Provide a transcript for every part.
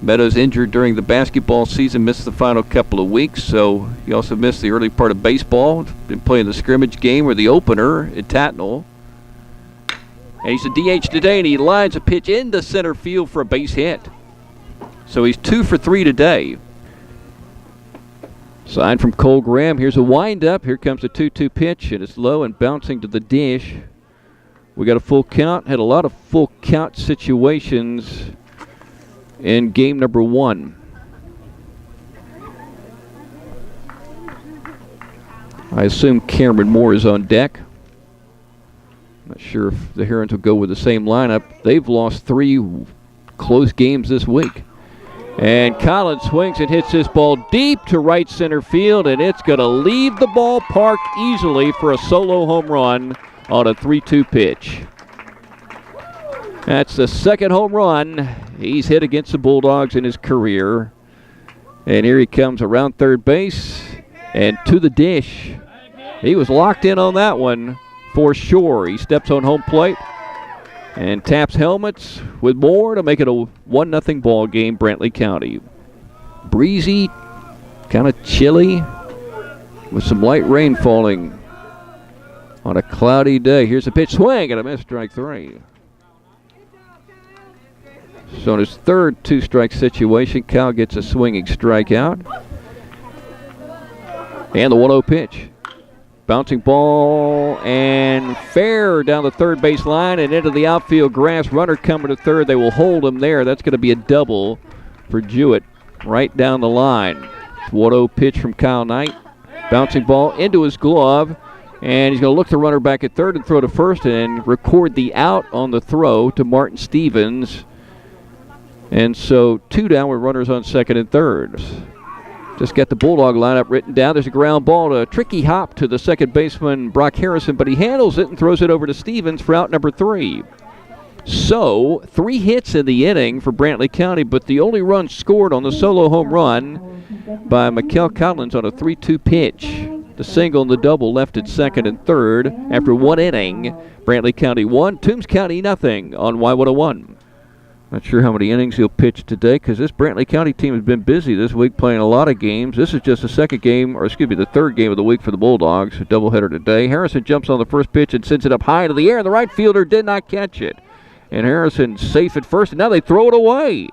Meadows injured during the basketball season, missed the final couple of weeks, so he also missed the early part of baseball. Been playing the scrimmage game or the opener at Tatnall. And he's a DH today, and he lines a pitch into center field for a base hit. So he's 2 for 3 today. Sign from Cole Graham. Here's a windup. Here comes the 2-2 pitch, and it's low and bouncing to the dish. We got a full count. Had a lot of full count situations in game number 1. I assume Cameron Moore is on deck. Not sure if the Herons will go with the same lineup. They've lost 3 close games this week. And Collins swings and hits this ball deep to right center field, and it's going to leave the ballpark easily for a solo home run on a 3-2 pitch. That's the second home run he's hit against the Bulldogs in his career. And here he comes around third base and to the dish. He was locked in on that one for sure. He steps on home plate and taps helmets with Moore to make it a 1-0 ball game, Brantley County. Breezy, kind of chilly, with some light rain falling on a cloudy day. Here's a pitch, swing and a miss, strike 3. So in his third 2-strike situation, Cal gets a swinging strikeout. And the 1-0 pitch. Bouncing ball and fair down the third base line and into the outfield grass. Runner coming to third. They will hold him there. That's going to be a double for Jewett right down the line. 1-0 pitch from Kyle Knight. Bouncing ball into his glove. And he's going to look the runner back at third and throw to first and record the out on the throw to Martin Stevens. And so 2 down with runners on second and third. Just got the Bulldog lineup written down. There's a ground ball to a tricky hop to the second baseman, Brock Harrison, but he handles it and throws it over to Stevens for out number 3. So 3 hits in the inning for Brantley County, but the only run scored on the solo home run by Mikkel Collins on a 3-2 pitch. The single and the double left at second and third after 1 inning. Brantley County 1, Toombs County nothing on Y101. Not sure how many innings he'll pitch today because this Brantley County team has been busy this week playing a lot of games. This is just the the third game of the week for the Bulldogs. A doubleheader today. Harrison jumps on the first pitch and sends it up high into the air. The right fielder did not catch it. And Harrison safe at first, and now they throw it away.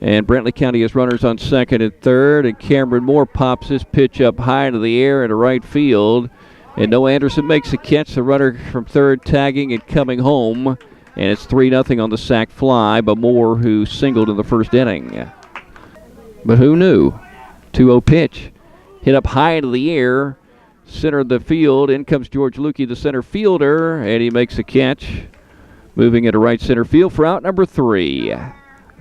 And Brantley County has runners on second and third, and Cameron Moore pops his pitch up high into the air into right field. And Noah Anderson makes the catch. The runner from third tagging and coming home. And it's 3-0 on the sac fly by Moore, who singled in the first inning. But who knew? 2-0 pitch. Hit up high into the air. Center of the field. In comes George Lukey, the center fielder. And he makes a catch. Moving into right center field for out number 3.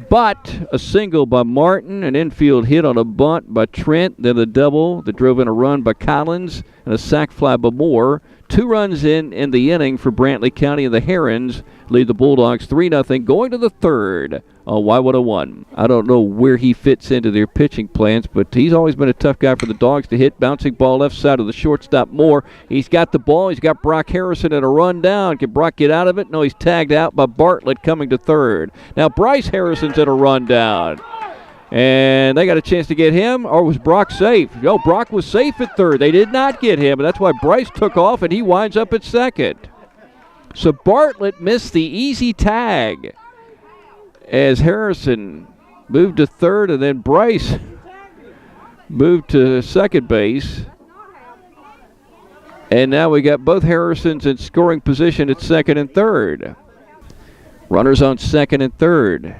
But a single by Martin. An infield hit on a bunt by Trent. Then a double that drove in a run by Collins. And a sac fly by Moore. 2 runs in the inning for Brantley County, and the Herons lead the Bulldogs 3-0 going to the third on Y101. I don't know where he fits into their pitching plans, but he's always been a tough guy for the Dogs to hit. Bouncing ball left side of the shortstop Moore. He's got the ball. He's got Brock Harrison at a run down. Can Brock get out of it? No, he's tagged out by Bartlett coming to third. Now Bryce Harrison's at a run down. And they got a chance to get him, or was Brock safe? No, Brock was safe at third. They did not get him, and that's why Bryce took off, and he winds up at second. So Bartlett missed the easy tag as Harrison moved to third, and then Bryce moved to second base. And now we got both Harrisons in scoring position at second and third. Runners on second and third.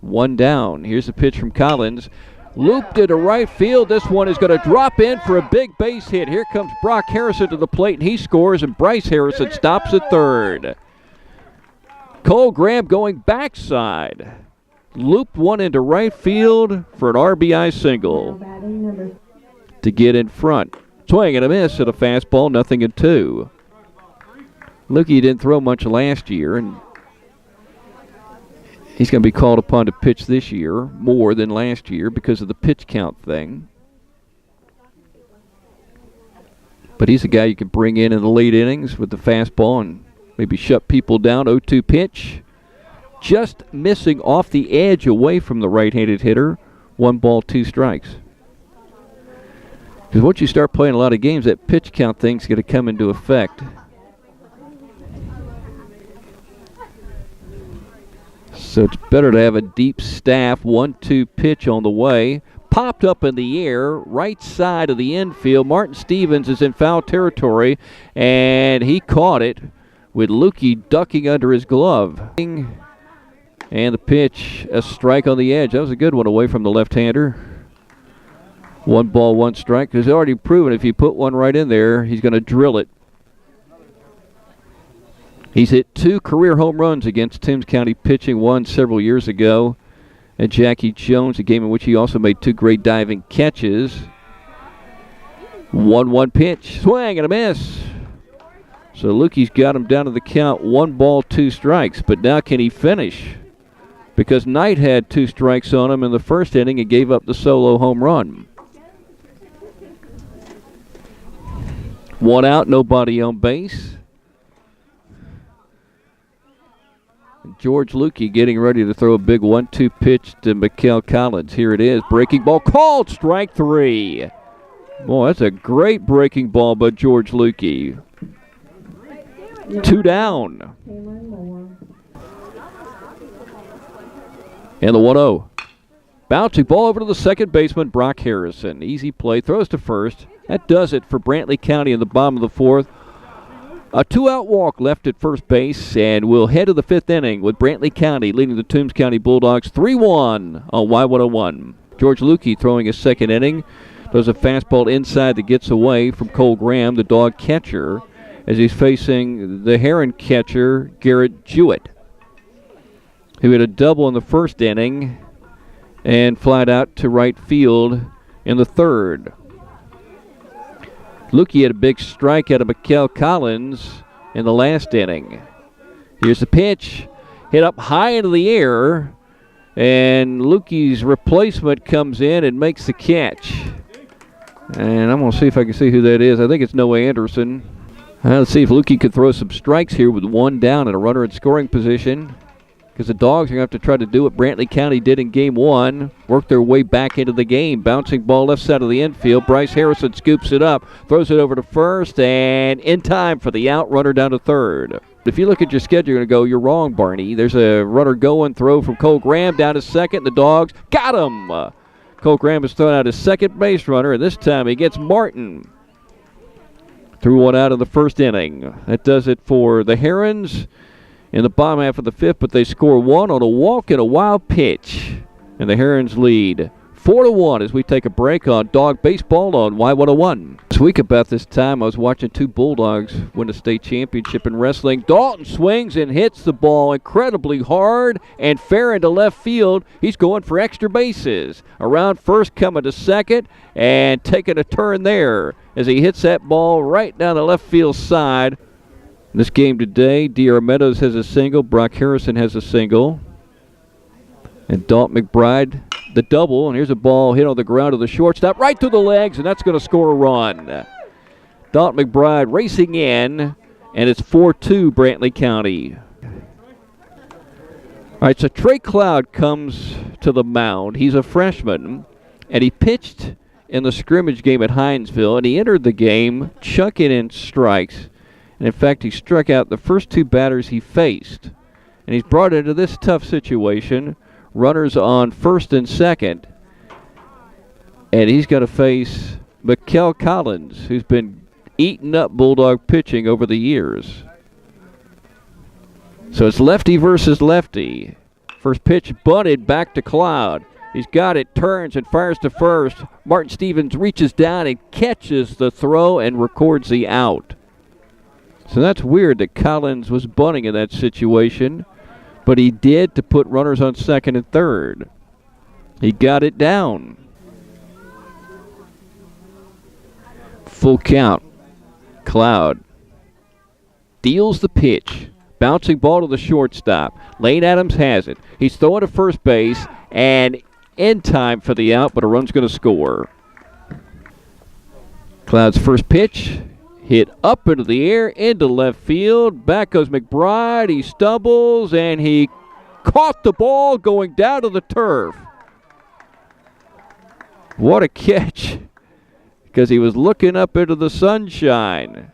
1 down. Here's a pitch from Collins. Looped into right field. This one is going to drop in for a big base hit. Here comes Brock Harrison to the plate, and he scores, and Bryce Harrison stops at third. Cole Graham going backside. Looped one into right field for an RBI single to get in front. Swing and a miss at a fastball, 0-2. Lukey didn't throw much last year, and he's going to be called upon to pitch this year more than last year because of the pitch count thing. But he's a guy you can bring in the late innings with the fastball and maybe shut people down. 0-2 pitch. just missing off the edge away from the right-handed hitter. 1 ball, 2 strikes. Because once you start playing a lot of games, that pitch count thing's going to come into effect. So it's better to have a deep staff. 1-2 pitch on the way. Popped up in the air, right side of the infield. Martin Stevens is in foul territory, and he caught it with Lukey ducking under his glove. And the pitch, a strike on the edge. That was a good one away from the left-hander. 1 ball, 1 strike. Because he's already proven if you put one right in there, he's going to drill it. He's hit 2 career home runs against Toombs County pitching, one several years ago at Jackie Jones, a game in which he also made 2 great diving catches. 1-1 pitch, swing and a miss. So Lukey's got him down to the count, 1 ball, 2 strikes. But now can he finish? Because Knight had 2 strikes on him in the first inning and gave up the solo home run. 1 out, nobody on base. George Lukey getting ready to throw a big 1-2 pitch to Mikael Collins. Here it is. Breaking ball called. Strike 3. Boy, that's a great breaking ball by George Lukey. 2 down. And the 1-0. Bouncing ball over to the second baseman, Brock Harrison. Easy play. Throws to first. That does it for Brantley County in the bottom of the 4th. A 2-out walk left at first base, and we'll head to the 5th inning with Brantley County leading the Toombs County Bulldogs 3-1 on Y101. George Lukey throwing his second inning. Throws a fastball inside that gets away from Cole Graham, the dog catcher, as he's facing the Heron catcher, Garrett Jewett, who had a double in the first inning and flied out to right field in the 3rd. Lukey had a big strike out of Mikael Collins in the last inning. Here's the pitch. Hit up high into the air. And Lukey's replacement comes in and makes the catch. And I'm going to see if I can see who that is. I think it's Noah Anderson. Let's see if Lukey could throw some strikes here with 1 down and a runner in scoring position. Because the Dogs are going to have to try to do what Brantley County did in Game 1, work their way back into the game. Bouncing ball left side of the infield. Bryce Harrison scoops it up, throws it over to first, and in time for the out, runner down to 3rd. If you look at your schedule, you're going to go, you're wrong, Barney. There's a runner going, throw from Cole Graham down to second. The Dogs got him. Cole Graham has thrown out his second base runner, and this time he gets Martin. Threw 1 out of the first inning. That does it for the Herons in the bottom half of the 5th, but they score 1 on a walk and a wild pitch. And the Herons lead 4-1 as we take a break on Dog Baseball on Y101. This week about this time, I was watching 2 Bulldogs win a state championship in wrestling. Dalton swings and hits the ball incredibly hard and fair into left field. He's going for extra bases. Around first, coming to second, and taking a turn there as he hits that ball right down the left field side. This game today, D.R. Meadows has a single, Brock Harrison has a single, and Dalton McBride the double. And here's a ball hit on the ground to the shortstop, right through the legs, and that's going to score a run. Dalton McBride racing in, and it's 4-2 Brantley County. All right, so Trey Cloud comes to the mound. He's a freshman, and he pitched in the scrimmage game at Hinesville, and he entered the game chucking in strikes. And in fact, he struck out the first 2 batters he faced. And he's brought into this tough situation, runners on first and second. And he's got to face Mikael Collins, who's been eating up Bulldog pitching over the years. So it's lefty versus lefty. First pitch bunted back to Cloud. He's got it, turns and fires to first. Martin Stevens reaches down and catches the throw and records the out. So that's weird that Collins was bunting in that situation, but he did to put runners on second and third. He got it down. Full count. Cloud deals the pitch. Bouncing ball to the shortstop. Lane Adams has it. He's throwing to first base and in time for the out, but a run's going to score. Cloud's first pitch. Hit up into the air, into left field. Back goes McBride. He stumbles, and he caught the ball going down to the turf. What a catch, because he was looking up into the sunshine.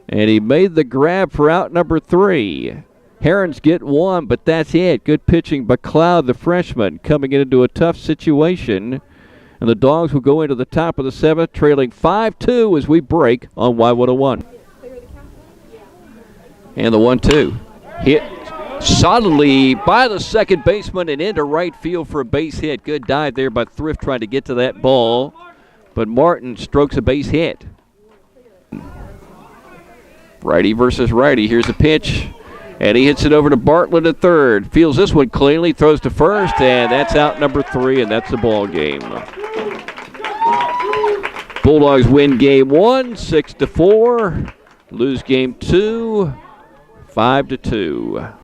And he made the grab for out number 3. Herons get 1, but that's it. Good pitching by Cloud, the freshman, coming into a tough situation. And the Dogs will go into the top of the 7th, trailing 5-2 as we break on Y101. And the 1-2. Hit solidly by the second baseman and into right field for a base hit. Good dive there by Thrift trying to get to that ball. But Martin strokes a base hit. Righty versus righty. Here's a pitch. And he hits it over to Bartlett at third. Fields this one cleanly, throws to first, and that's out number 3, and that's the ball game. Bulldogs win game 1, 6-4. Lose game 2, 5-2.